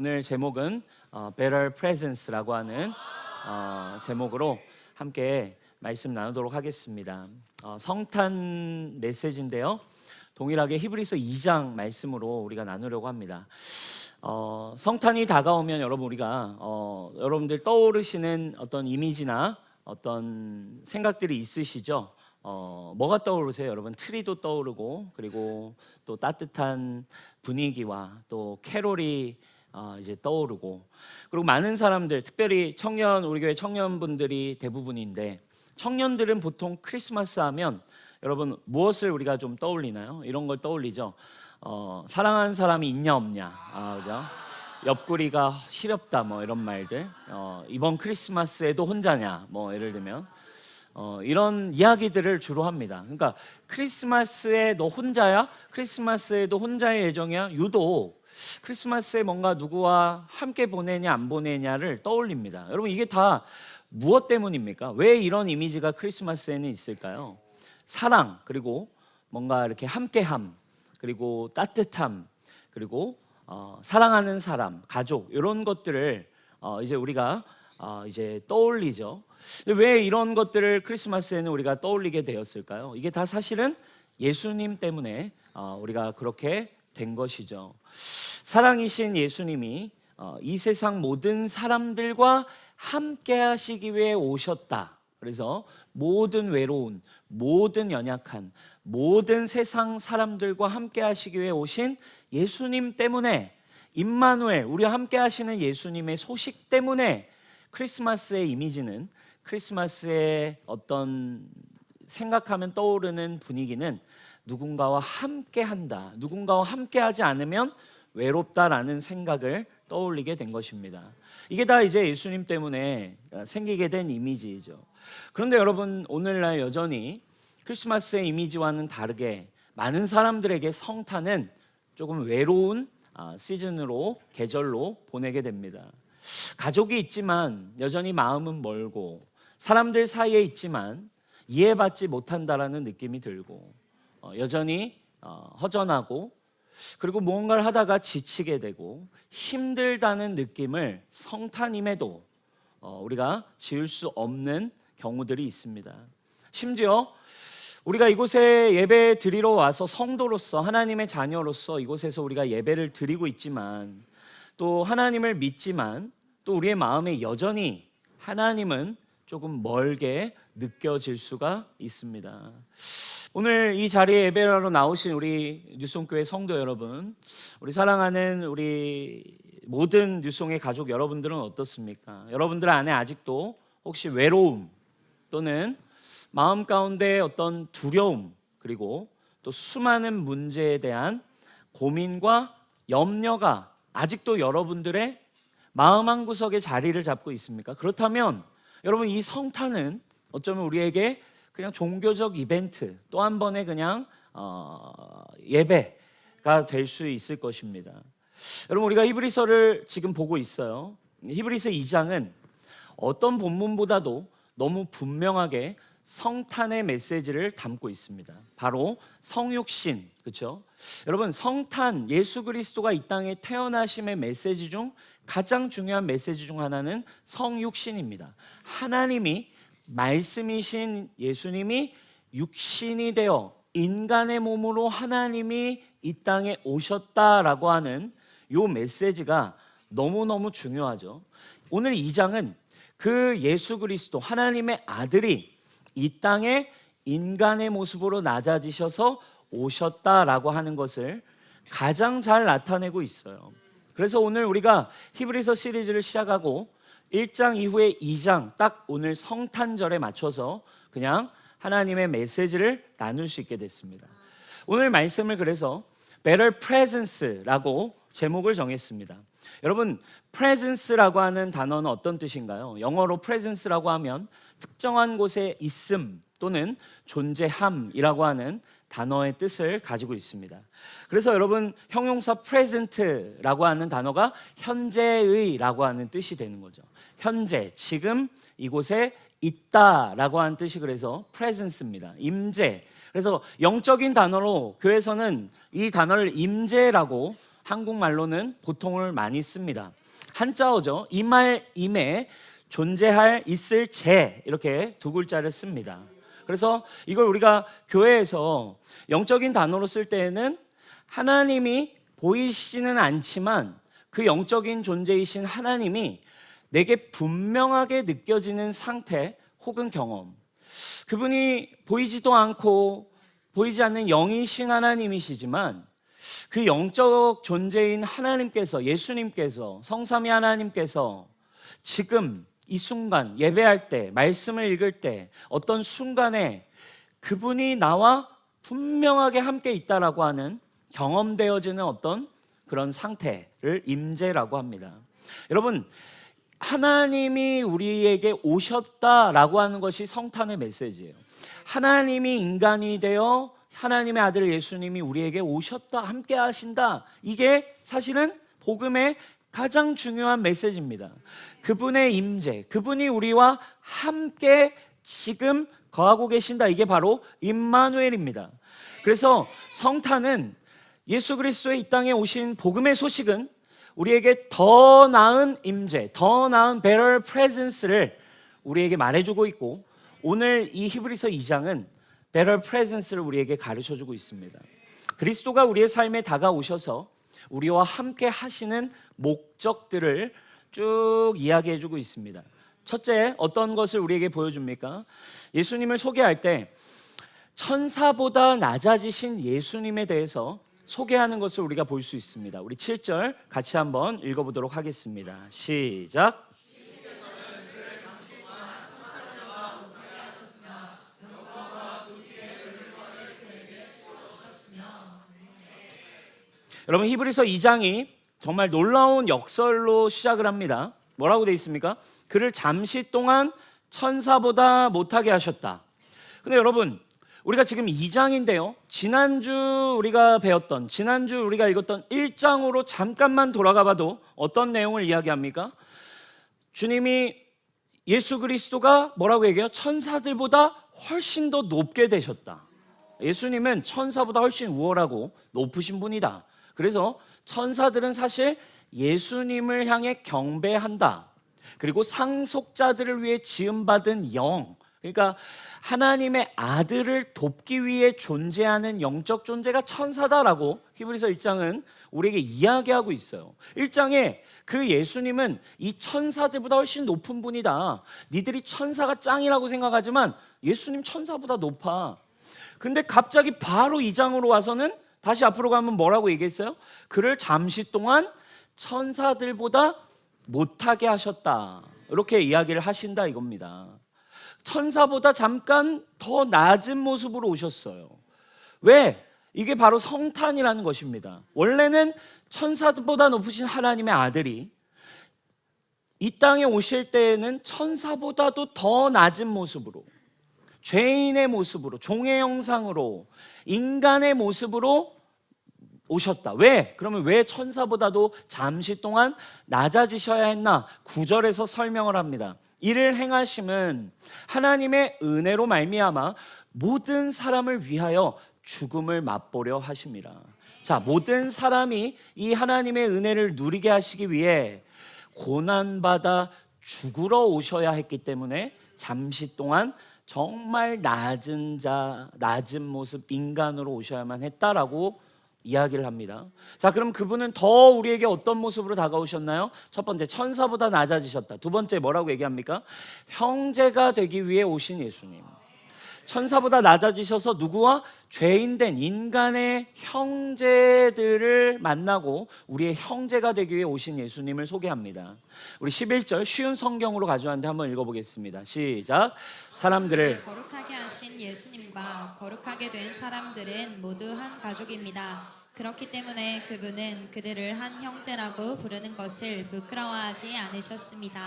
오늘 제목은 Better Presence라고 하는 제목으로 함께 말씀 나누도록 하겠습니다. 성탄 메시지인데요, 동일하게 히브리서 2장 말씀으로 우리가 나누려고 합니다. 성탄이 다가오면 여러분, 우리가 여러분들 떠오르시는 어떤 이미지나 어떤 생각들이 있으시죠? 뭐가 떠오르세요? 여러분, 트리도 떠오르고, 그리고 또 따뜻한 분위기와 또 캐롤이 이제 떠오르고, 그리고 많은 사람들, 특별히 우리 교회 청년분들이 대부분인데, 청년들은 보통 크리스마스 하면 여러분 무엇을 우리가 좀 떠올리나요? 이런 걸 떠올리죠. 사랑하는 사람이 있냐 없냐, 그죠? 옆구리가 시렵다, 뭐 이런 말들. 이번 크리스마스에도 혼자냐, 뭐 예를 들면 이런 이야기들을 주로 합니다. 그러니까 크리스마스에 너 혼자야? 크리스마스에도 혼자의 예정이야? 유독 크리스마스에 뭔가 누구와 함께 보내냐 안 보내냐를 떠올립니다. 여러분, 이게 다 무엇 때문입니까? 왜 이런 이미지가 크리스마스에는 있을까요? 사랑, 그리고 뭔가 이렇게 함께함, 그리고 따뜻함, 그리고 사랑하는 사람, 가족, 이런 것들을 이제 우리가 이제 떠올리죠. 왜 이런 것들을 크리스마스에는 우리가 떠올리게 되었을까요? 이게 다 사실은 예수님 때문에 우리가 그렇게 된 것이죠. 사랑이신 예수님이 이 세상 모든 사람들과 함께 하시기 위해 오셨다. 그래서 모든 외로운, 모든 연약한, 모든 세상 사람들과 함께 하시기 위해 오신 예수님 때문에, 임마누엘, 우리와 함께 하시는 예수님의 소식 때문에 크리스마스의 이미지는, 크리스마스의 어떤 생각하면 떠오르는 분위기는 누군가와 함께 한다, 누군가와 함께 하지 않으면 외롭다라는 생각을 떠올리게 된 것입니다. 이게 다 이제 예수님 때문에 생기게 된 이미지죠. 그런데 여러분, 오늘날 여전히 크리스마스의 이미지와는 다르게 많은 사람들에게 성탄은 조금 외로운 시즌으로, 계절로 보내게 됩니다. 가족이 있지만 여전히 마음은 멀고, 사람들 사이에 있지만 이해받지 못한다라는 느낌이 들고, 여전히 허전하고, 그리고 무언가를 하다가 지치게 되고 힘들다는 느낌을 성탄임에도 우리가 지울 수 없는 경우들이 있습니다. 심지어 우리가 이곳에 예배 드리러 와서 성도로서, 하나님의 자녀로서 이곳에서 우리가 예배를 드리고 있지만, 또 하나님을 믿지만, 또 우리의 마음에 여전히 하나님은 조금 멀게 느껴질 수가 있습니다. 오늘 이 자리에 예배하러 나오신 우리 뉴송교회 성도 여러분, 우리 사랑하는 우리 모든 뉴송의 가족 여러분들은 어떻습니까? 여러분들 안에 아직도 혹시 외로움 또는 마음 가운데 어떤 두려움, 그리고 또 수많은 문제에 대한 고민과 염려가 아직도 여러분들의 마음 한구석에 자리를 잡고 있습니까? 그렇다면 여러분, 이 성탄은 어쩌면 우리에게 그냥 종교적 이벤트, 또 한 번의 그냥 예배가 될 수 있을 것입니다. 여러분, 우리가 히브리서를 지금 보고 있어요. 히브리서 2장은 어떤 본문보다도 너무 분명하게 성탄의 메시지를 담고 있습니다. 바로 성육신, 그렇죠? 여러분, 성탄, 예수 그리스도가 이 땅에 태어나심의 메시지 중 가장 중요한 메시지 중 하나는 성육신입니다. 하나님이, 말씀이신 예수님이 육신이 되어 인간의 몸으로 하나님이 이 땅에 오셨다라고 하는 이 메시지가 너무너무 중요하죠. 오늘 2장은 그 예수 그리스도, 하나님의 아들이 이 땅에 인간의 모습으로 낮아지셔서 오셨다라고 하는 것을 가장 잘 나타내고 있어요. 그래서 오늘 우리가 히브리서 시리즈를 시작하고 1장 이후에 2장, 딱 오늘 성탄절에 맞춰서 그냥 하나님의 메시지를 나눌 수 있게 됐습니다. 오늘 말씀을 그래서 Better Presence라고 제목을 정했습니다. 여러분, presence라고 하는 단어는 어떤 뜻인가요? 영어로 presence라고 하면 특정한 곳에 있음 또는 존재함이라고 하는 단어의 뜻을 가지고 있습니다. 그래서 여러분, 형용사 present라고 하는 단어가 현재의라고 하는 뜻이 되는 거죠. 현재, 지금 이곳에 있다라고 하는 뜻이 그래서 presence입니다. 임재. 그래서 영적인 단어로 교회에서는 이 단어를 임재라고 한국말로는 보통을 많이 씁니다. 한자어죠. 이말 임에 존재할 있을 재 이렇게 두 글자를 씁니다. 그래서 이걸 우리가 교회에서 영적인 단어로 쓸 때에는 하나님이 보이시지는 않지만 그 영적인 존재이신 하나님이 내게 분명하게 느껴지는 상태 혹은 경험, 그분이 보이지도 않고 보이지 않는 영이신 하나님이시지만 그 영적 존재인 하나님께서, 예수님께서, 성삼위 하나님께서 지금 이 순간 예배할 때, 말씀을 읽을 때 어떤 순간에 그분이 나와 분명하게 함께 있다라고 하는 경험되어지는 어떤 그런 상태를 임재라고 합니다. 여러분, 하나님이 우리에게 오셨다라고 하는 것이 성탄의 메시지예요. 하나님이 인간이 되어 하나님의 아들 예수님이 우리에게 오셨다, 함께 하신다. 이게 사실은 복음의 가장 중요한 메시지입니다. 그분의 임재, 그분이 우리와 함께 지금 거하고 계신다. 이게 바로 임마누엘입니다. 그래서 성탄은 예수 그리스도의 이 땅에 오신 복음의 소식은 우리에게 더 나은 임재, 더 나은 better presence를 우리에게 말해주고 있고, 오늘 이 히브리서 2장은 better presence를 우리에게 가르쳐주고 있습니다. 그리스도가 우리의 삶에 다가오셔서 우리와 함께 하시는 목적들을 쭉 이야기해주고 있습니다. 첫째, 어떤 것을 우리에게 보여줍니까? 예수님을 소개할 때 천사보다 낮아지신 예수님에 대해서 소개하는 것을 우리가 볼 수 있습니다. 우리 7절 같이 한번 읽어보도록 하겠습니다. 시작. 여러분, 히브리서 2장이 정말 놀라운 역설로 시작을 합니다. 뭐라고 되어 있습니까? 그를 잠시 동안 천사보다 못하게 하셨다. 근데 여러분, 우리가 지금 2장인데요, 지난주 우리가 읽었던 1장으로 잠깐만 돌아가 봐도 어떤 내용을 이야기합니까? 주님이, 예수 그리스도가 뭐라고 얘기해요? 천사들보다 훨씬 더 높게 되셨다. 예수님은 천사보다 훨씬 우월하고 높으신 분이다. 그래서 천사들은 사실 예수님을 향해 경배한다. 그리고 상속자들을 위해 지음받은 영, 그러니까 하나님의 아들을 돕기 위해 존재하는 영적 존재가 천사다라고 히브리서 1장은 우리에게 이야기하고 있어요. 1장에 그 예수님은 이 천사들보다 훨씬 높은 분이다. 니들이 천사가 짱이라고 생각하지만 예수님 천사보다 높아. 근데 갑자기 바로 2장으로 와서는 다시 앞으로 가면 뭐라고 얘기했어요? 그를 잠시 동안 천사들보다 못하게 하셨다. 이렇게 이야기를 하신다 이겁니다. 천사보다 잠깐 더 낮은 모습으로 오셨어요. 왜? 이게 바로 성탄이라는 것입니다. 원래는 천사보다 높으신 하나님의 아들이 이 땅에 오실 때에는 천사보다도 더 낮은 모습으로, 죄인의 모습으로, 종의 형상으로, 인간의 모습으로 오셨다. 왜? 그러면 왜 천사보다도 잠시 동안 낮아지셔야 했나? 9절에서 설명을 합니다. 이를 행하심은 하나님의 은혜로 말미암아 모든 사람을 위하여 죽음을 맛보려 하심이라. 자, 모든 사람이 이 하나님의 은혜를 누리게 하시기 위해 고난받아 죽으러 오셔야 했기 때문에 잠시 동안 정말 낮은 모습, 인간으로 오셔야만 했다라고 이야기를 합니다. 자, 그럼 그분은 더 우리에게 어떤 모습으로 다가오셨나요? 첫 번째, 천사보다 낮아지셨다. 두 번째, 뭐라고 얘기합니까? 형제가 되기 위해 오신 예수님. 천사보다 낮아지셔서 누구와? 죄인된 인간의 형제들을 만나고 우리의 형제가 되기 위해 오신 예수님을 소개합니다. 우리 11절 쉬운 성경으로 가져왔는데 한번 읽어보겠습니다. 시작. 사람들을 거룩하게 하신 예수님과 거룩하게 된 사람들은 모두 한 가족입니다. 그렇기 때문에 그분은 그들을 한 형제라고 부르는 것을 부끄러워하지 않으셨습니다.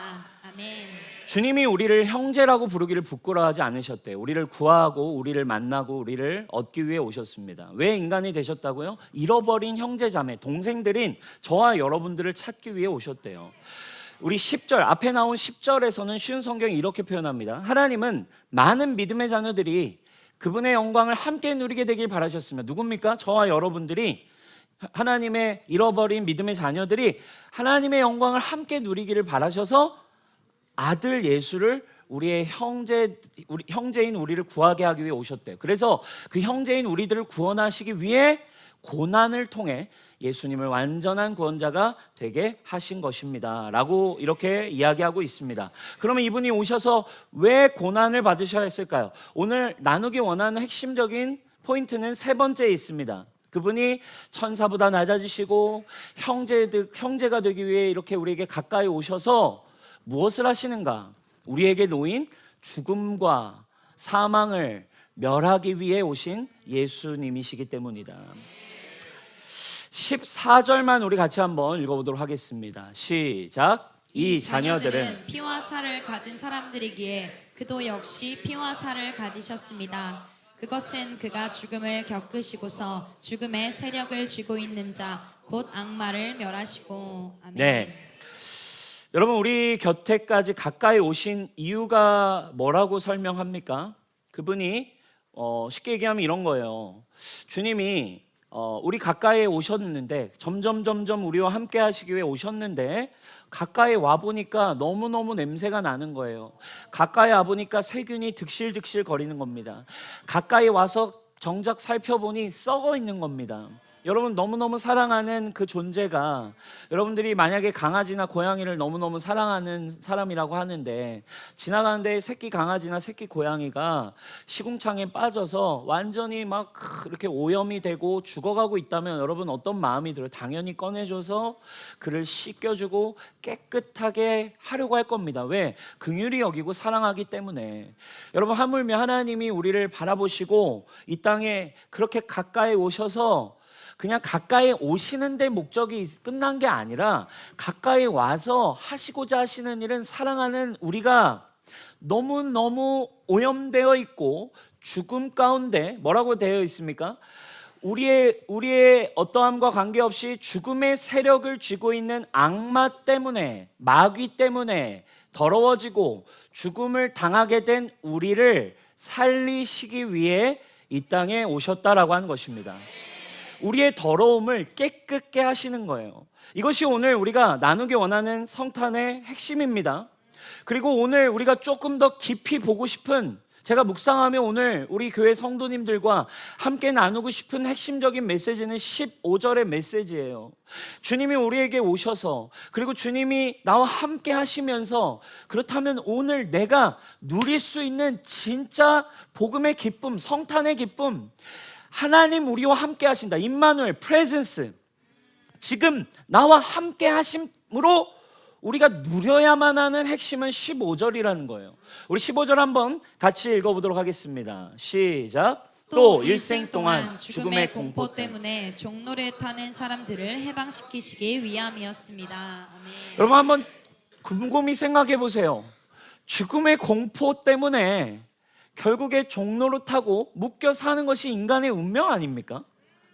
아멘. 주님이 우리를 형제라고 부르기를 부끄러워하지 않으셨대요. 우리를 구하고 우리를 만나고 우리를 얻기 위해 오셨습니다. 왜 인간이 되셨다고요? 잃어버린 형제자매, 동생들인 저와 여러분들을 찾기 위해 오셨대요. 우리 10절, 앞에 나온 10절에서는 쉬운 성경이 이렇게 표현합니다. 하나님은 많은 믿음의 자녀들이 그분의 영광을 함께 누리게 되길 바라셨습니다. 누굽니까? 저와 여러분들이 하나님의 잃어버린 믿음의 자녀들이 하나님의 영광을 함께 누리기를 바라셔서 아들 예수를 우리의 형제인 우리를 구하게 하기 위해 오셨대요. 그래서 그 형제인 우리들을 구원하시기 위해 고난을 통해 예수님을 완전한 구원자가 되게 하신 것입니다 라고 이렇게 이야기하고 있습니다. 그러면 이분이 오셔서 왜 고난을 받으셔야 했을까요? 오늘 나누기 원하는 핵심적인 포인트는 세 번째에 있습니다. 그분이 천사보다 낮아지시고 형제가 되기 위해 이렇게 우리에게 가까이 오셔서 무엇을 하시는가? 우리에게 놓인 죽음과 사망을 멸하기 위해 오신 예수님이시기 때문이다. 14절만 우리 같이 한번 읽어보도록 하겠습니다. 시작. 이 자녀들은 피와 살을 가진 사람들이기에 그도 역시 피와 살을 가지셨습니다. 그것은 그가 죽음을 겪으시고서 죽음의 세력을 쥐고 있는 자 곧 악마를 멸하시고. 아멘. 네. 여러분, 우리 곁에까지 가까이 오신 이유가 뭐라고 설명합니까? 그분이 쉽게 얘기하면 이런 거예요. 주님이 우리 가까이 오셨는데 점점 우리와 함께 하시기 위해 오셨는데 가까이 와보니까 너무너무 냄새가 나는 거예요. 가까이 와보니까 세균이 득실득실 거리는 겁니다. 가까이 와서 정작 살펴보니 썩어 있는 겁니다. 여러분, 너무너무 사랑하는 그 존재가, 여러분들이 만약에 강아지나 고양이를 너무너무 사랑하는 사람이라고 하는데 지나가는데 새끼 강아지나 새끼 고양이가 시궁창에 빠져서 완전히 막 이렇게 오염이 되고 죽어가고 있다면 여러분 어떤 마음이 들어요? 당연히 꺼내줘서 그를 씻겨주고 깨끗하게 하려고 할 겁니다. 왜? 긍휼히 여기고 사랑하기 때문에. 여러분, 하물며 하나님이 우리를 바라보시고 이 땅에 그렇게 가까이 오셔서 그냥 가까이 오시는 데 목적이 끝난 게 아니라 가까이 와서 하시고자 하시는 일은 사랑하는 우리가 너무너무 오염되어 있고 죽음 가운데 뭐라고 되어 있습니까? 우리의 어떠함과 관계없이 죽음의 세력을 쥐고 있는 악마 때문에, 마귀 때문에 더러워지고 죽음을 당하게 된 우리를 살리시기 위해 이 땅에 오셨다라고 하는 것입니다. 우리의 더러움을 깨끗게 하시는 거예요. 이것이 오늘 우리가 나누기 원하는 성탄의 핵심입니다. 그리고 오늘 우리가 조금 더 깊이 보고 싶은, 제가 묵상하며 오늘 우리 교회 성도님들과 함께 나누고 싶은 핵심적인 메시지는 15절의 메시지예요. 주님이 우리에게 오셔서, 그리고 주님이 나와 함께 하시면서, 그렇다면 오늘 내가 누릴 수 있는 진짜 복음의 기쁨, 성탄의 기쁨, 하나님 우리와 함께 하신다. 임마누엘, 프레젠스. 지금 나와 함께 하심으로 우리가 누려야만 하는 핵심은 15절이라는 거예요. 우리 15절 한번 같이 읽어보도록 하겠습니다. 시작. 또 일생 동안 죽음의 공포 때문에 종로를 타는 사람들을 해방시키시기 위함이었습니다. 아멘. 여러분, 한번 곰곰이 생각해 보세요. 죽음의 공포 때문에 결국에 종로를 타고 묶여 사는 것이 인간의 운명 아닙니까?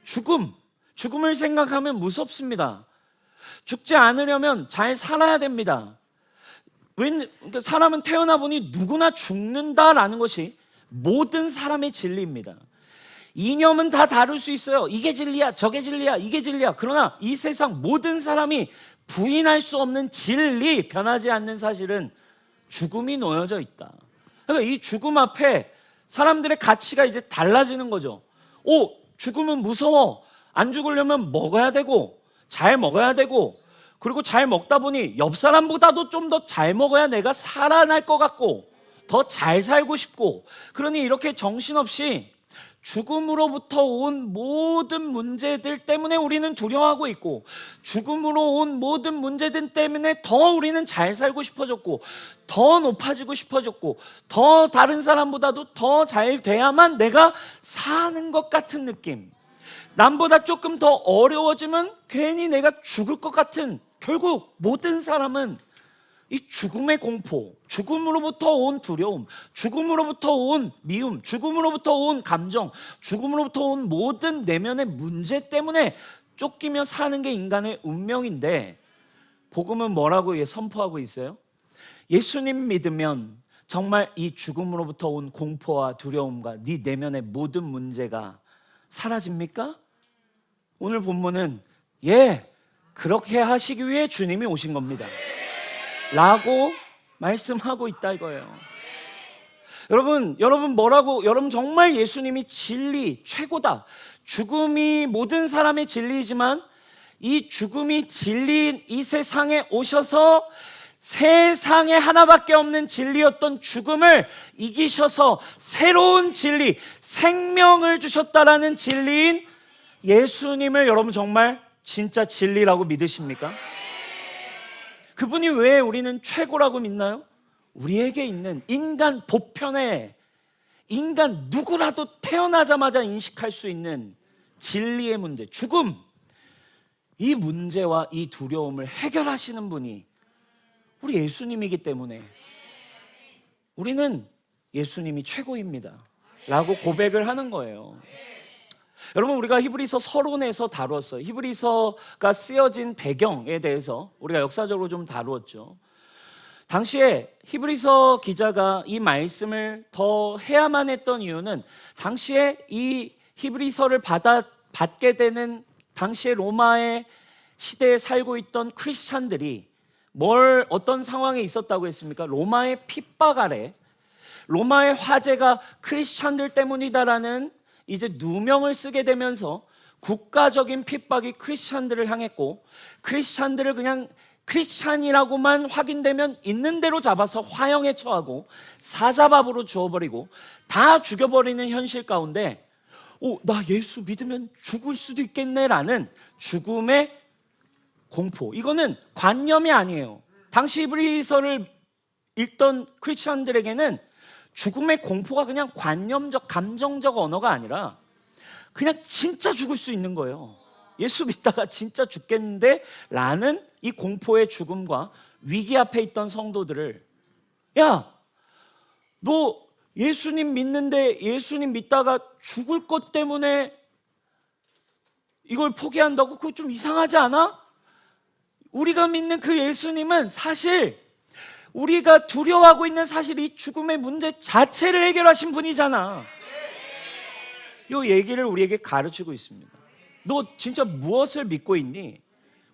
죽음을 생각하면 무섭습니다. 죽지 않으려면 잘 살아야 됩니다. 사람은 태어나 보니 누구나 죽는다라는 것이 모든 사람의 진리입니다. 이념은 다 다를 수 있어요. 이게 진리야, 저게 진리야, 이게 진리야. 그러나 이 세상 모든 사람이 부인할 수 없는 진리, 변하지 않는 사실은 죽음이 놓여져 있다. 그러니까 이 죽음 앞에 사람들의 가치가 이제 달라지는 거죠. 죽음은 무서워. 안 죽으려면 먹어야 되고, 잘 먹어야 되고, 그리고 잘 먹다 보니 옆 사람보다도 좀 더 잘 먹어야 내가 살아날 것 같고 더 잘 살고 싶고, 그러니 이렇게 정신없이 죽음으로부터 온 모든 문제들 때문에 우리는 두려워하고 있고, 죽음으로 온 모든 문제들 때문에 더 우리는 잘 살고 싶어졌고, 더 높아지고 싶어졌고, 더 다른 사람보다도 더 잘 돼야만 내가 사는 것 같은 느낌, 남보다 조금 더 어려워지면 괜히 내가 죽을 것 같은, 결국 모든 사람은 이 죽음의 공포, 죽음으로부터 온 두려움, 죽음으로부터 온 미움, 죽음으로부터 온 감정, 죽음으로부터 온 모든 내면의 문제 때문에 쫓기며 사는 게 인간의 운명인데, 복음은 뭐라고 선포하고 있어요? 예수님 믿으면 정말 이 죽음으로부터 온 공포와 두려움과 네 내면의 모든 문제가 사라집니까? 오늘 본문은 그렇게 하시기 위해 주님이 오신 겁니다 라고 말씀하고 있다 이거예요. 여러분 정말 예수님이 진리 최고다. 죽음이 모든 사람의 진리이지만 이 죽음이 진리인 이 세상에 오셔서 세상에 하나밖에 없는 진리였던 죽음을 이기셔서 새로운 진리, 생명을 주셨다라는 진리인 예수님을 여러분 정말 진짜 진리라고 믿으십니까? 그분이 왜 우리는 최고라고 믿나요? 우리에게 있는 인간 보편에 인간 누구라도 태어나자마자 인식할 수 있는 진리의 문제, 죽음, 이 문제와 이 두려움을 해결하시는 분이 우리 예수님이기 때문에 우리는 예수님이 최고입니다 라고 고백을 하는 거예요. 여러분, 우리가 히브리서 서론에서 다루었어요. 히브리서가 쓰여진 배경에 대해서 우리가 역사적으로 좀 다루었죠. 당시에 히브리서 기자가 이 말씀을 더 해야만 했던 이유는 당시에 이 히브리서를 받게 되는 당시에 로마의 시대에 살고 있던 크리스찬들이 어떤 상황에 있었다고 했습니까? 로마의 핍박 아래, 로마의 화제가 크리스찬들 때문이다라는 이제 누명을 쓰게 되면서 국가적인 핍박이 크리스찬들을 향했고, 크리스찬들을 그냥 크리스찬이라고만 확인되면 있는 대로 잡아서 화형에 처하고 사자밥으로 주어버리고 다 죽여버리는 현실 가운데 나 예수 믿으면 죽을 수도 있겠네라는 죽음의 공포, 이거는 관념이 아니에요. 당시 히브리서를 읽던 크리스찬들에게는 죽음의 공포가 그냥 관념적, 감정적 언어가 아니라 그냥 진짜 죽을 수 있는 거예요. 예수 믿다가 진짜 죽겠는데 라는 이 공포의 죽음과 위기 앞에 있던 성도들을, 야, 너 예수님 믿는데 예수님 믿다가 죽을 것 때문에 이걸 포기한다고? 그거 좀 이상하지 않아? 우리가 믿는 그 예수님은 사실 우리가 두려워하고 있는 사실 이 죽음의 문제 자체를 해결하신 분이잖아. 이 얘기를 우리에게 가르치고 있습니다. 너 진짜 무엇을 믿고 있니?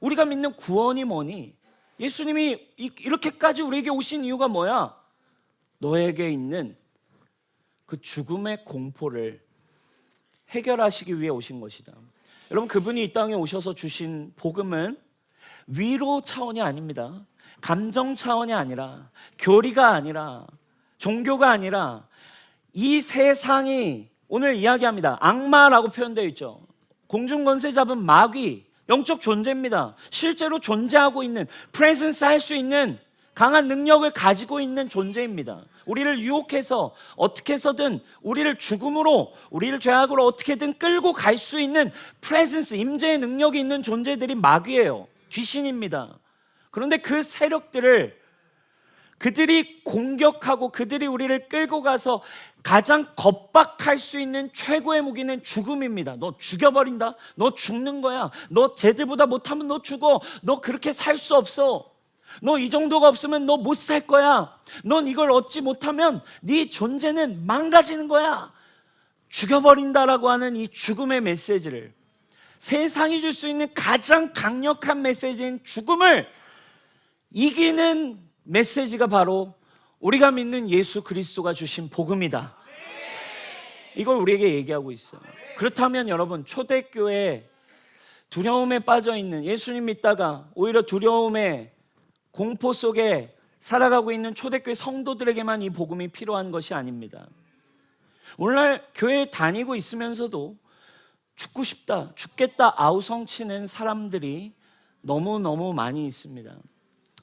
우리가 믿는 구원이 뭐니? 예수님이 이렇게까지 우리에게 오신 이유가 뭐야? 너에게 있는 그 죽음의 공포를 해결하시기 위해 오신 것이다. 여러분, 그분이 이 땅에 오셔서 주신 복음은 위로 차원이 아닙니다. 감정 차원이 아니라, 교리가 아니라, 종교가 아니라, 이 세상이 오늘 이야기합니다. 악마라고 표현되어 있죠. 공중권세 잡은 마귀, 영적 존재입니다. 실제로 존재하고 있는, 프레젠스 할 수 있는 강한 능력을 가지고 있는 존재입니다. 우리를 유혹해서 어떻게 해서든 우리를 죽음으로, 우리를 죄악으로 어떻게든 끌고 갈 수 있는 프레젠스, 임재의 능력이 있는 존재들이 마귀예요. 귀신입니다. 그런데 그 세력들을 그들이 공격하고 그들이 우리를 끌고 가서 가장 겁박할 수 있는 최고의 무기는 죽음입니다. 너 죽여버린다. 너 죽는 거야. 너 쟤들보다 못하면 너 죽어. 너 그렇게 살 수 없어. 너 이 정도가 없으면 너 못 살 거야. 넌 이걸 얻지 못하면 네 존재는 망가지는 거야. 죽여버린다라고 하는 이 죽음의 메시지를, 세상이 줄 수 있는 가장 강력한 메시지인 죽음을 이기는 메시지가 바로 우리가 믿는 예수 그리스도가 주신 복음이다. 이걸 우리에게 얘기하고 있어요. 그렇다면 여러분, 초대교회 두려움에 빠져있는, 예수님 믿다가 오히려 두려움에 공포 속에 살아가고 있는 초대교회 성도들에게만 이 복음이 필요한 것이 아닙니다. 오늘날 교회에 다니고 있으면서도 죽고 싶다, 죽겠다 아우성치는 사람들이 너무너무 많이 있습니다.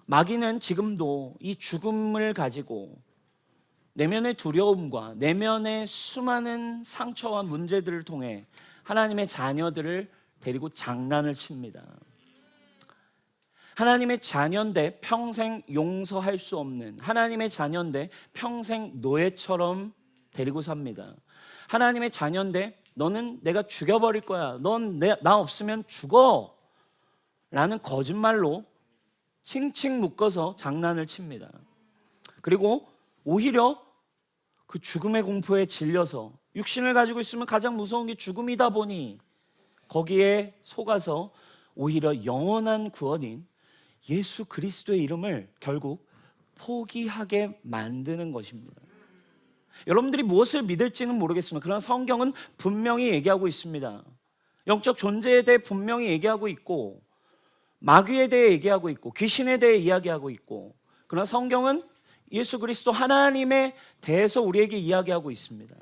마귀는 지금도 이 죽음을 가지고 내면의 두려움과 내면의 수많은 상처와 문제들을 통해 하나님의 자녀들을 데리고 장난을 칩니다. 하나님의 자녀인데 평생 용서할 수 없는, 하나님의 자녀인데 평생 노예처럼 데리고 삽니다. 하나님의 자녀인데 너는 내가 죽여버릴 거야, 넌 나 없으면 죽어 라는 거짓말로 칭칭 묶어서 장난을 칩니다. 그리고 오히려 그 죽음의 공포에 질려서, 육신을 가지고 있으면 가장 무서운 게 죽음이다 보니 거기에 속아서 오히려 영원한 구원인 예수 그리스도의 이름을 결국 포기하게 만드는 것입니다. 여러분들이 무엇을 믿을지는 모르겠습니다. 그러나 성경은 분명히 얘기하고 있습니다. 영적 존재에 대해 분명히 얘기하고 있고, 마귀에 대해 얘기하고 있고, 귀신에 대해 이야기하고 있고, 그러나 성경은 예수 그리스도 하나님에 대해서 우리에게 이야기하고 있습니다.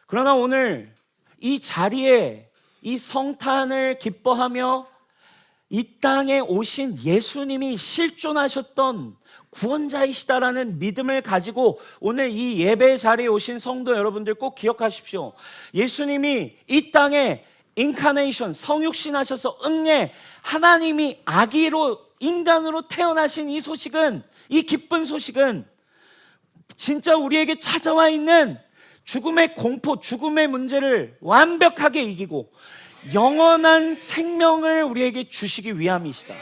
그러나 오늘 이 자리에 이 성탄을 기뻐하며 이 땅에 오신 예수님이 실존하셨던 구원자이시다라는 믿음을 가지고 오늘 이 예배 자리에 오신 성도 여러분들 꼭 기억하십시오. 예수님이 이 땅에 인카네이션, 성육신하셔서 하나님이 아기로 인간으로 태어나신 이 소식은, 이 기쁜 소식은 진짜 우리에게 찾아와 있는 죽음의 공포, 죽음의 문제를 완벽하게 이기고 영원한 생명을 우리에게 주시기 위함이시다.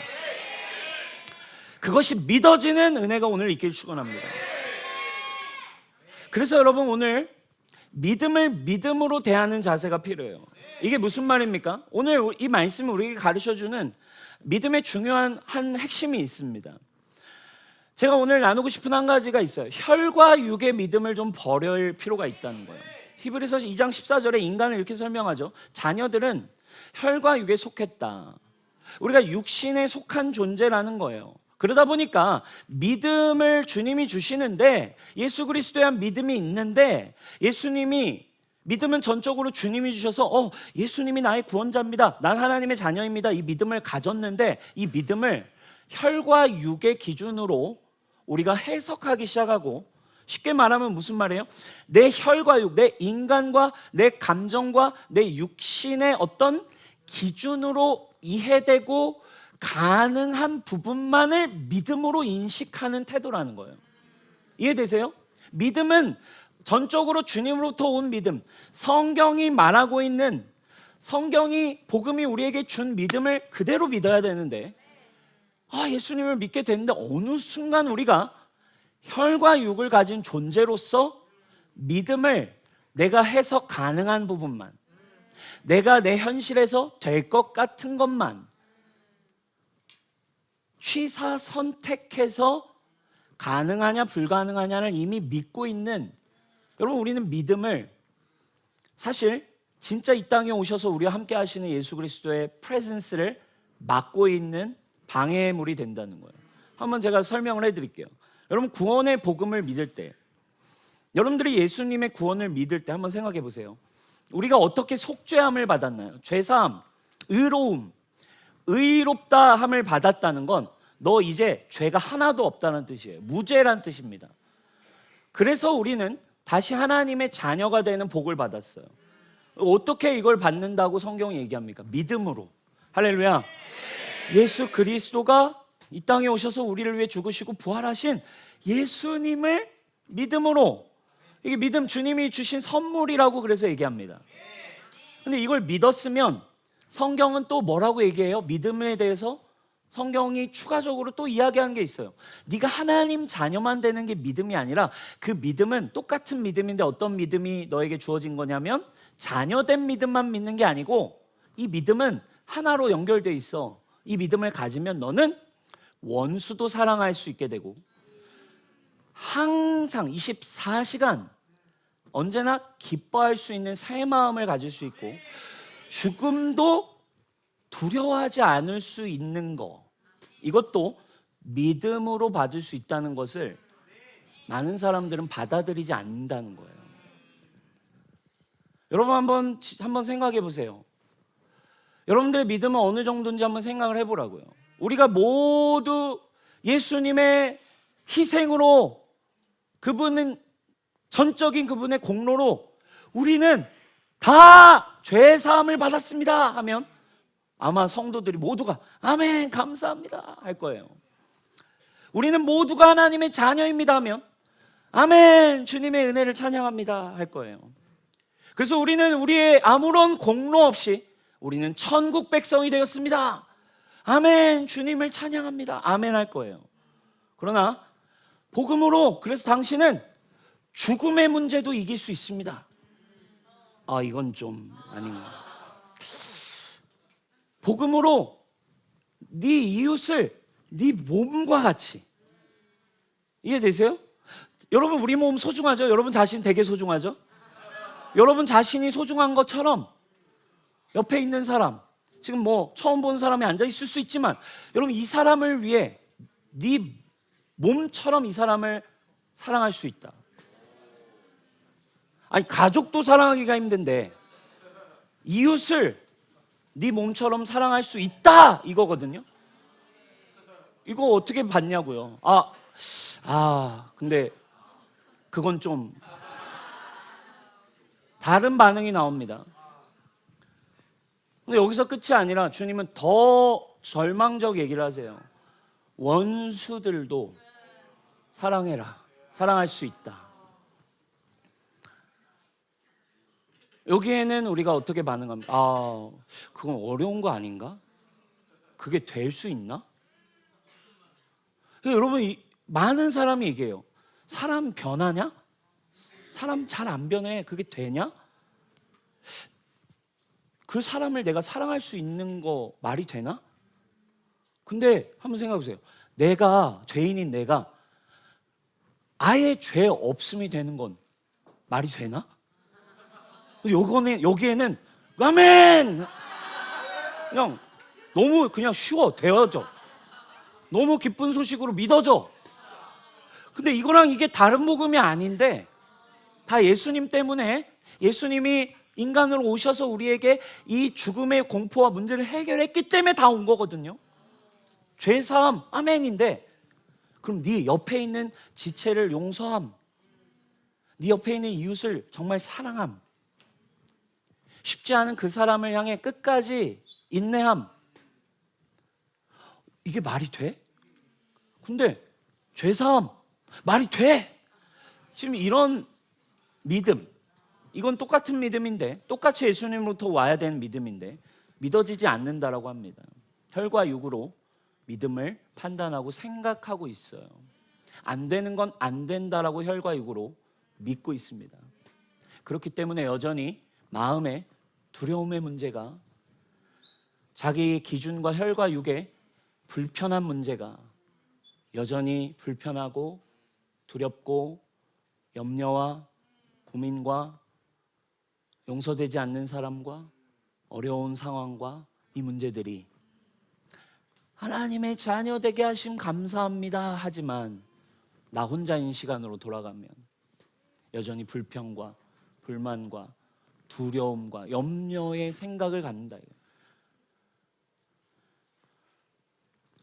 그것이 믿어지는 은혜가 오늘 있길 축원합니다. 그래서 여러분, 오늘 믿음을 믿음으로 대하는 자세가 필요해요. 이게 무슨 말입니까? 오늘 이 말씀이 우리에게 가르쳐주는 믿음의 중요한 한 핵심이 있습니다. 제가 오늘 나누고 싶은 한 가지가 있어요. 혈과 육의 믿음을 좀 버릴 필요가 있다는 거예요. 히브리서 2장 14절에 인간을 이렇게 설명하죠. 자녀들은 혈과 육에 속했다. 우리가 육신에 속한 존재라는 거예요. 그러다 보니까 믿음을 주님이 주시는데, 예수 그리스도에 대한 믿음이 있는데, 예수님이 믿음은 전적으로 주님이 주셔서 예수님이 나의 구원자입니다, 난 하나님의 자녀입니다, 이 믿음을 가졌는데, 이 믿음을 혈과 육의 기준으로 우리가 해석하기 시작하고, 쉽게 말하면 무슨 말이에요? 내 혈과 육, 내 인간과 내 감정과 내 육신의 어떤 기준으로 이해되고 가능한 부분만을 믿음으로 인식하는 태도라는 거예요. 이해되세요? 믿음은 전적으로 주님으로부터 온 믿음, 성경이 말하고 있는, 성경이, 복음이 우리에게 준 믿음을 그대로 믿어야 되는데, 예수님을 믿게 됐는데 어느 순간 우리가 혈과 육을 가진 존재로서 믿음을 내가 해석 가능한 부분만, 내가 내 현실에서 될 것 같은 것만 취사 선택해서 가능하냐 불가능하냐를 이미 믿고 있는, 여러분, 우리는 믿음을 사실 진짜 이 땅에 오셔서 우리와 함께 하시는 예수 그리스도의 프레젠스를 막고 있는 방해물이 된다는 거예요. 한번 제가 설명을 해드릴게요. 여러분, 구원의 복음을 믿을 때, 여러분들이 예수님의 구원을 믿을 때 한번 생각해 보세요. 우리가 어떻게 속죄함을 받았나요? 죄사함, 의로움, 의롭다함을 받았다는 건 너 이제 죄가 하나도 없다는 뜻이에요. 무죄란 뜻입니다. 그래서 우리는 다시 하나님의 자녀가 되는 복을 받았어요. 어떻게 이걸 받는다고 성경이 얘기합니까? 믿음으로. 할렐루야. 예수 그리스도가 이 땅에 오셔서 우리를 위해 죽으시고 부활하신 예수님을 믿음으로, 이게 믿음, 주님이 주신 선물이라고 그래서 얘기합니다. 근데 이걸 믿었으면 성경은 또 뭐라고 얘기해요? 믿음에 대해서 성경이 추가적으로 또 이야기하는 게 있어요. 네가 하나님 자녀만 되는 게 믿음이 아니라, 그 믿음은 똑같은 믿음인데 어떤 믿음이 너에게 주어진 거냐면, 자녀된 믿음만 믿는 게 아니고 이 믿음은 하나로 연결돼 있어. 이 믿음을 가지면 너는 원수도 사랑할 수 있게 되고, 항상 24시간 언제나 기뻐할 수 있는 새 마음을 가질 수 있고, 죽음도 두려워하지 않을 수 있는 거, 이것도 믿음으로 받을 수 있다는 것을 많은 사람들은 받아들이지 않는다는 거예요. 여러분, 한번 생각해 보세요. 여러분들의 믿음은 어느 정도인지 한번 생각을 해보라고요. 우리가 모두 예수님의 희생으로, 그분은 전적인 그분의 공로로 우리는 다 죄사함을 받았습니다 하면 아마 성도들이 모두가 아멘 감사합니다 할 거예요. 우리는 모두가 하나님의 자녀입니다 하면 아멘 주님의 은혜를 찬양합니다 할 거예요. 그래서 우리는 우리의 아무런 공로 없이 우리는 천국 백성이 되었습니다, 아멘 주님을 찬양합니다, 아멘 할 거예요. 그러나 복음으로, 그래서 당신은 죽음의 문제도 이길 수 있습니다. 이건 좀 아닌가. 복음으로 네 이웃을 네 몸과 같이. 이해되세요? 여러분 우리 몸 소중하죠? 여러분 자신 되게 소중하죠? 여러분 자신이 소중한 것처럼 옆에 있는 사람, 지금 뭐 처음 본 사람이 앉아 있을 수 있지만 여러분 이 사람을 위해 네 몸처럼 이 사람을 사랑할 수 있다. 아니 가족도 사랑하기가 힘든데 이웃을 네 몸처럼 사랑할 수 있다 이거거든요. 이거 어떻게 봤냐고요. 근데 그건 좀 다른 반응이 나옵니다. 근데 여기서 끝이 아니라 주님은 더 절망적 얘기를 하세요. 원수들도 사랑해라. 사랑할 수 있다. 여기에는 우리가 어떻게 반응합니까? 그건 어려운 거 아닌가? 그게 될 수 있나? 여러분 많은 사람이 얘기해요. 사람 변하냐? 사람 잘 안 변해. 그게 되냐? 그 사람을 내가 사랑할 수 있는 거 말이 되나? 근데 한번 생각해 보세요. 내가 죄인인 내가 아예 죄 없음이 되는 건 말이 되나? 여기에는 아멘! 그냥 너무 그냥 쉬워. 되어져. 너무 기쁜 소식으로 믿어져. 근데 이거랑 이게 다른 복음이 아닌데 다 예수님 때문에 예수님이 인간으로 오셔서 우리에게 이 죽음의 공포와 문제를 해결했기 때문에 다 온 거거든요. 죄사함, 아멘인데 그럼 네 옆에 있는 지체를 용서함, 네 옆에 있는 이웃을 정말 사랑함, 쉽지 않은 그 사람을 향해 끝까지 인내함, 이게 말이 돼? 근데 죄사함 말이 돼? 지금 이런 믿음, 이건 똑같은 믿음인데 똑같이 예수님으로부터 와야 되는 믿음인데 믿어지지 않는다라고 합니다. 혈과 육으로 믿음을 판단하고 생각하고 있어요. 안 되는 건 안 된다라고 혈과 육으로 믿고 있습니다. 그렇기 때문에 여전히 마음에 두려움의 문제가, 자기 기준과 혈과 육의 불편한 문제가 여전히 불편하고 두렵고 염려와 고민과 용서되지 않는 사람과 어려운 상황과 이 문제들이 하나님의 자녀 되게 하심 감사합니다 하지만 나 혼자인 시간으로 돌아가면 여전히 불평과 불만과 두려움과 염려의 생각을 갖는다.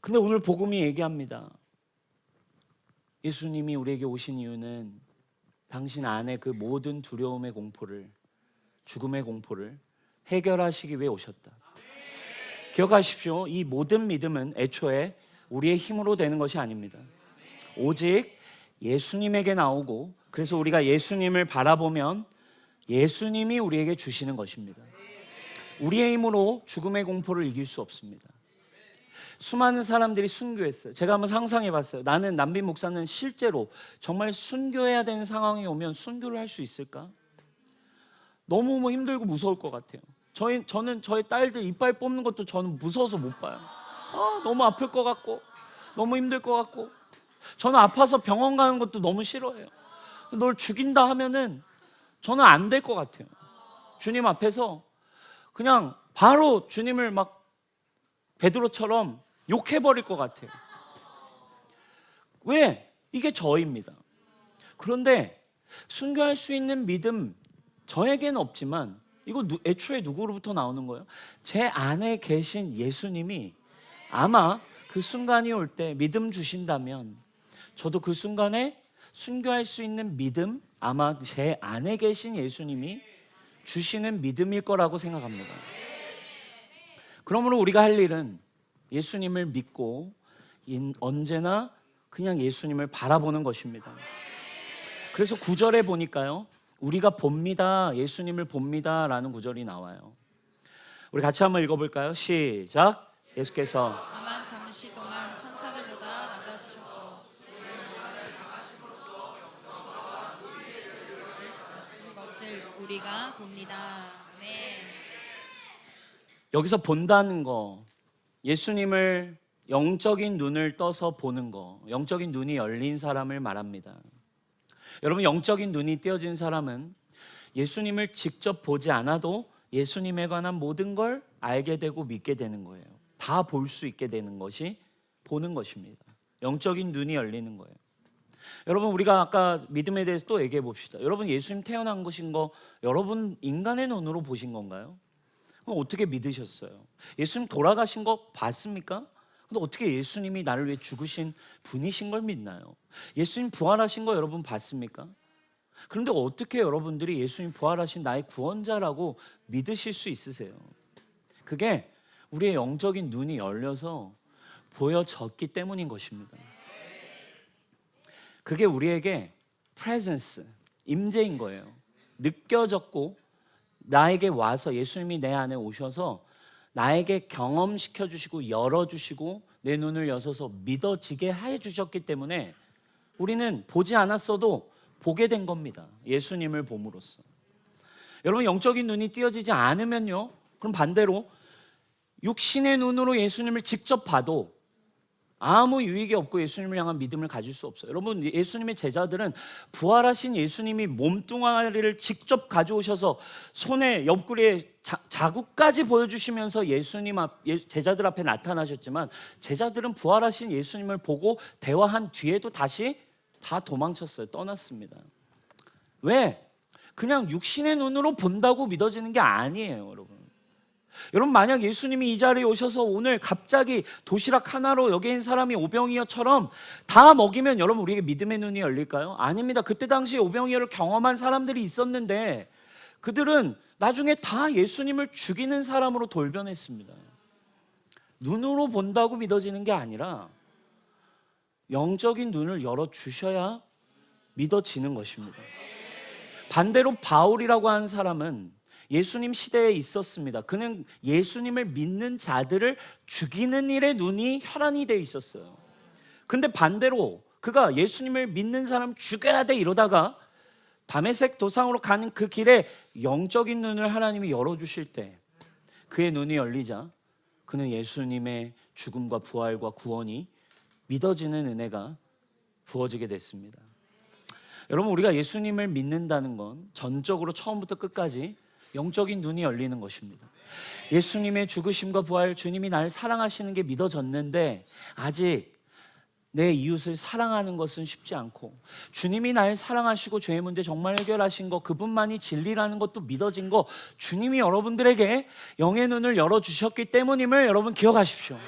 근데 오늘 복음이 얘기합니다. 예수님이 우리에게 오신 이유는 당신 안에 그 모든 두려움의 공포를, 죽음의 공포를 해결하시기 위해 오셨다. 기억하십시오. 이 모든 믿음은 애초에 우리의 힘으로 되는 것이 아닙니다. 오직 예수님에게 나오고, 그래서 우리가 예수님을 바라보면 예수님이 우리에게 주시는 것입니다. 우리의 힘으로 죽음의 공포를 이길 수 없습니다. 수많은 사람들이 순교했어요. 제가 한번 상상해 봤어요. 나는 남빈 목사는 실제로 정말 순교해야 되는 상황이 오면 순교를 할 수 있을까? 너무 힘들고 무서울 것 같아요. 저는 저희 딸들 이빨 뽑는 것도 저는 무서워서 못 봐요. 너무 아플 것 같고 너무 힘들 것 같고, 저는 아파서 병원 가는 것도 너무 싫어해요. 널 죽인다 하면은 저는 안 될 것 같아요. 주님 앞에서 그냥 바로 주님을 막 베드로처럼 욕해버릴 것 같아요. 왜? 이게 저입니다. 그런데 순교할 수 있는 믿음 저에게는 없지만 이거 애초에 누구로부터 나오는 거예요? 제 안에 계신 예수님이 아마 그 순간이 올 때 믿음 주신다면 저도 그 순간에 순교할 수 있는 믿음, 아마 제 안에 계신 예수님이 주시는 믿음일 거라고 생각합니다. 그러므로 우리가 할 일은 예수님을 믿고 언제나 그냥 예수님을 바라보는 것입니다. 그래서 9절에 보니까요, 우리가 봅니다, 예수님을 봅니다 라는 구절이 나와요. 우리 같이 한번 읽어볼까요? 시작. 예수께서 다만 잠시 동안 천사들보다 낮아지셨어. 그것을 우리가 봅니다. 아멘. 여기서 본다는 거, 예수님을 영적인 눈을 떠서 보는 거, 영적인 눈이 열린 사람을 말합니다. 여러분, 영적인 눈이 띄어진 사람은 예수님을 직접 보지 않아도 예수님에 관한 모든 걸 알게 되고 믿게 되는 거예요. 다 볼 수 있게 되는 것이 보는 것입니다. 영적인 눈이 열리는 거예요. 여러분, 우리가 아까 믿음에 대해서 또 얘기해 봅시다. 여러분, 예수님 태어난 것인 거 여러분 인간의 눈으로 보신 건가요? 그럼 어떻게 믿으셨어요? 예수님 돌아가신 거 봤습니까? 근데 어떻게 예수님이 나를 위해 죽으신 분이신 걸 믿나요? 예수님 부활하신 거 여러분 봤습니까? 그런데 어떻게 여러분들이 예수님 부활하신 나의 구원자라고 믿으실 수 있으세요? 그게 우리의 영적인 눈이 열려서 보여졌기 때문인 것입니다. 그게 우리에게 presence, 임재인 거예요. 느껴졌고 나에게 와서 예수님이 내 안에 오셔서 나에게 경험시켜 주시고 열어주시고 내 눈을 여셔서 믿어지게 해 주셨기 때문에 우리는 보지 않았어도 보게 된 겁니다. 예수님을 봄으로써. 여러분, 영적인 눈이 띄어지지 않으면요, 그럼 반대로 육신의 눈으로 예수님을 직접 봐도 아무 유익이 없고 예수님을 향한 믿음을 가질 수 없어요. 여러분, 예수님의 제자들은 부활하신 예수님이 몸뚱아리를 직접 가져오셔서 손에 옆구리에 자국까지 보여주시면서 제자들 앞에 나타나셨지만, 제자들은 부활하신 예수님을 보고 대화한 뒤에도 다시 다 도망쳤어요. 떠났습니다. 왜? 그냥 육신의 눈으로 본다고 믿어지는 게 아니에요, 여러분. 여러분, 만약 예수님이 이 자리에 오셔서 오늘 갑자기 도시락 하나로 여기 있는 사람이 오병이어처럼 다 먹이면 여러분 우리에게 믿음의 눈이 열릴까요? 아닙니다. 그때 당시에 오병이어를 경험한 사람들이 있었는데 그들은 나중에 다 예수님을 죽이는 사람으로 돌변했습니다. 눈으로 본다고 믿어지는 게 아니라 영적인 눈을 열어주셔야 믿어지는 것입니다. 반대로 바울이라고 하는 사람은 예수님 시대에 있었습니다. 그는 예수님을 믿는 자들을 죽이는 일에 눈이 혈안이 되어 있었어요. 근데 반대로 그가 예수님을 믿는 사람 죽여야 돼 이러다가 다메섹 도상으로 가는 그 길에 영적인 눈을 하나님이 열어주실 때 그의 눈이 열리자 그는 예수님의 죽음과 부활과 구원이 믿어지는 은혜가 부어지게 됐습니다. 여러분, 우리가 예수님을 믿는다는 건 전적으로 처음부터 끝까지 영적인 눈이 열리는 것입니다. 예수님의 죽으심과 부활, 주님이 나를 사랑하시는 게 믿어졌는데 아직 내 이웃을 사랑하는 것은 쉽지 않고, 주님이 나를 사랑하시고 죄의 문제 정말 해결하신 거, 그분만이 진리라는 것도 믿어진 거, 주님이 여러분들에게 영의 눈을 열어주셨기 때문임을 여러분 기억하십시오.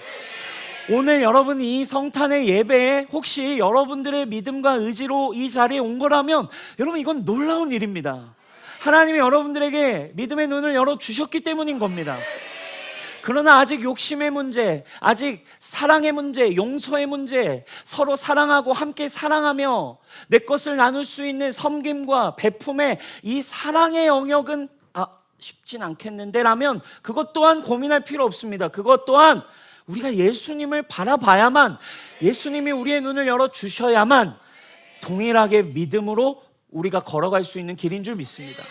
오늘 여러분 이 성탄의 예배에 혹시 여러분들의 믿음과 의지로 이 자리에 온 거라면 여러분 이건 놀라운 일입니다. 하나님이 여러분들에게 믿음의 눈을 열어주셨기 때문인 겁니다. 그러나 아직 욕심의 문제, 아직 사랑의 문제, 용서의 문제, 서로 사랑하고 함께 사랑하며 내 것을 나눌 수 있는 섬김과 베품의 이 사랑의 영역은 쉽진 않겠는데 라면 그것 또한 고민할 필요 없습니다. 그것 또한 우리가 예수님을 바라봐야만, 예수님이 우리의 눈을 열어주셔야만 동일하게 믿음으로 우리가 걸어갈 수 있는 길인 줄 믿습니다.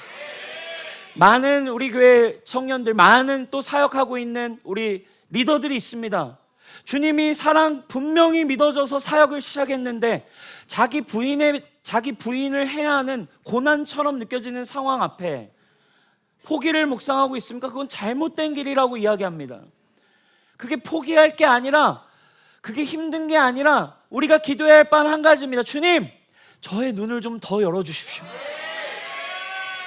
많은 우리 교회 청년들, 많은 또 사역하고 있는 우리 리더들이 있습니다. 주님이 사랑 분명히 믿어져서 사역을 시작했는데 자기 부인을 해야 하는 고난처럼 느껴지는 상황 앞에 포기를 묵상하고 있습니까? 그건 잘못된 길이라고 이야기합니다. 그게 포기할 게 아니라, 그게 힘든 게 아니라 우리가 기도해야 할 바는 한 가지입니다. 주님, 저의 눈을 좀 더 열어주십시오.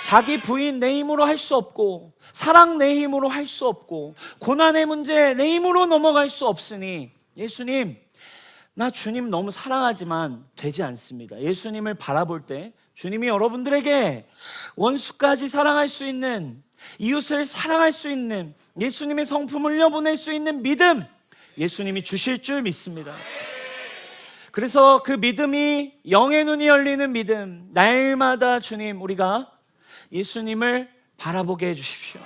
자기 부인 내 힘으로 할 수 없고, 사랑 내 힘으로 할 수 없고, 고난의 문제 내 힘으로 넘어갈 수 없으니 예수님, 나 주님 너무 사랑하지만 되지 않습니다. 예수님을 바라볼 때 주님이 여러분들에게 원수까지 사랑할 수 있는, 이웃을 사랑할 수 있는, 예수님의 성품을 흘려보낼 수 있는 믿음 예수님이 주실 줄 믿습니다. 그래서 그 믿음이 영의 눈이 열리는 믿음, 날마다 주님 우리가 예수님을 바라보게 해주십시오.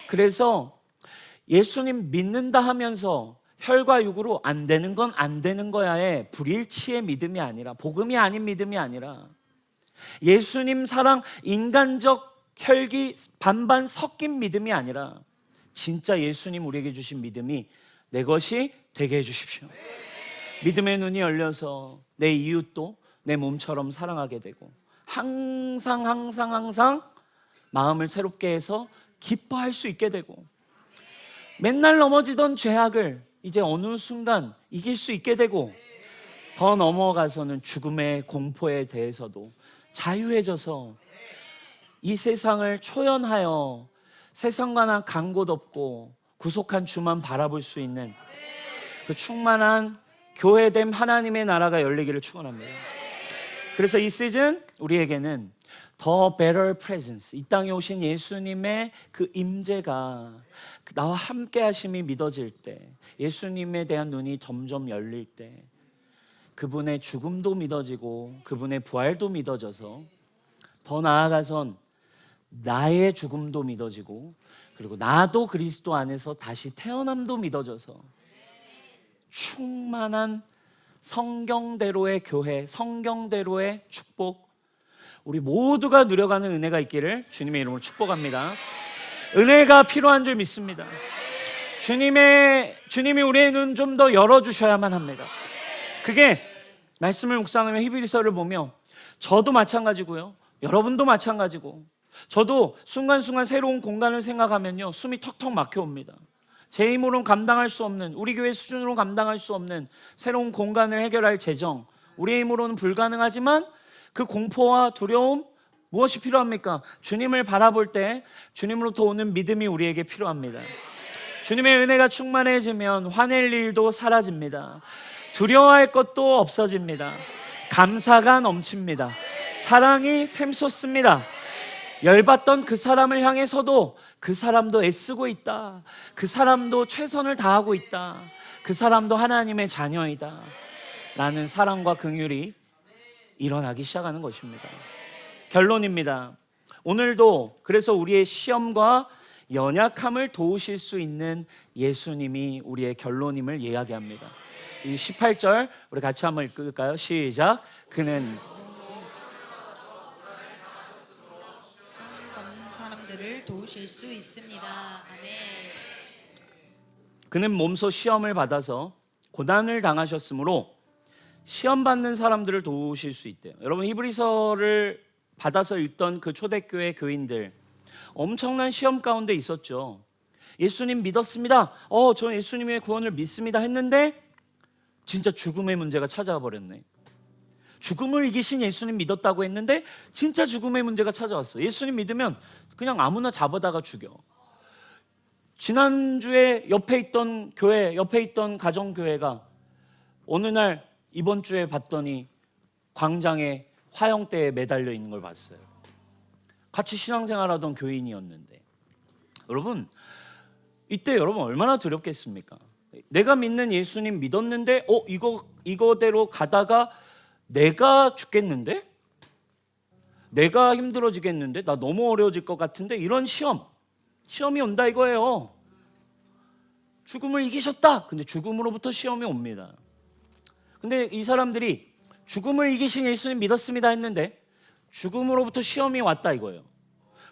그래서 예수님 믿는다 하면서 혈과 육으로 안 되는 건 안 되는 거야의 불일치의 믿음이 아니라, 복음이 아닌 믿음이 아니라 예수님 사랑 인간적 혈기 반반 섞인 믿음이 아니라 진짜 예수님 우리에게 주신 믿음이 내 것이 되게 해주십시오. 믿음의 눈이 열려서 내 이웃도 내 몸처럼 사랑하게 되고 항상 마음을 새롭게 해서 기뻐할 수 있게 되고 맨날 넘어지던 죄악을 이제 어느 순간 이길 수 있게 되고 더 넘어가서는 죽음의 공포에 대해서도 자유해져서 이 세상을 초연하여 세상과는 간 곳 없고 구속한 주만 바라볼 수 있는 그 충만한 교회됨 하나님의 나라가 열리기를 축원합니다. 그래서 이 시즌 우리에게는 더 better presence, 이 땅에 오신 예수님의 그 임재가 나와 함께 하심이 믿어질 때, 예수님에 대한 눈이 점점 열릴 때 그분의 죽음도 믿어지고 그분의 부활도 믿어져서 더 나아가선 나의 죽음도 믿어지고 그리고 나도 그리스도 안에서 다시 태어남도 믿어져서 충만한 성경대로의 교회, 성경대로의 축복, 우리 모두가 누려가는 은혜가 있기를 주님의 이름으로 축복합니다. 은혜가 필요한 줄 믿습니다. 주님이 우리의 눈 좀 더 열어주셔야만 합니다. 그게 말씀을 묵상하며 히브리서를 보며 저도 마찬가지고요, 여러분도 마찬가지고, 저도 순간순간 새로운 공간을 생각하면요 숨이 턱턱 막혀옵니다. 제 힘으로는 감당할 수 없는, 우리 교회 수준으로 감당할 수 없는 새로운 공간을 해결할 재정, 우리의 힘으로는 불가능하지만 그 공포와 두려움, 무엇이 필요합니까? 주님을 바라볼 때 주님으로부터 오는 믿음이 우리에게 필요합니다. 주님의 은혜가 충만해지면 화낼 일도 사라집니다. 두려워할 것도 없어집니다. 감사가 넘칩니다. 사랑이 샘솟습니다. 열받던 그 사람을 향해서도 그 사람도 애쓰고 있다, 그 사람도 최선을 다하고 있다, 그 사람도 하나님의 자녀이다 라는 사랑과 긍휼이 일어나기 시작하는 것입니다. 결론입니다. 오늘도 그래서 우리의 시험과 연약함을 도우실 수 있는 예수님이 우리의 결론임을 이야기합니다. 이 18절 우리 같이 한번 읽을까요? 시작. 그는 사람들을 도우실 수 있습니다. 아멘. 그는 몸소 시험을 받아서 고난을 당하셨으므로 시험 받는 사람들을 도우실 수 있대요. 여러분, 히브리서를 받아서 읽던 그 초대교회 교인들 엄청난 시험 가운데 있었죠. 예수님 믿었습니다. 저 예수님의 구원을 믿습니다 했는데 진짜 죽음의 문제가 찾아와 버렸네. 죽음을 이기신 예수님 믿었다고 했는데 진짜 죽음의 문제가 찾아왔어. 예수님 믿으면 그냥 아무나 잡아다가 죽여. 지난주에 옆에 있던 교회, 옆에 있던 가정교회가 어느 날 이번 주에 봤더니 광장에 화형대에 매달려 있는 걸 봤어요. 같이 신앙생활하던 교인이었는데, 여러분 이때 여러분 얼마나 두렵겠습니까? 내가 믿는 예수님 믿었는데 이거대로 가다가 내가 죽겠는데? 내가 힘들어지겠는데? 나 너무 어려워질 것 같은데? 이런 시험이 온다 이거예요. 죽음을 이기셨다. 근데 죽음으로부터 시험이 옵니다. 근데 이 사람들이 죽음을 이기신 예수님 믿었습니다 했는데 죽음으로부터 시험이 왔다 이거예요.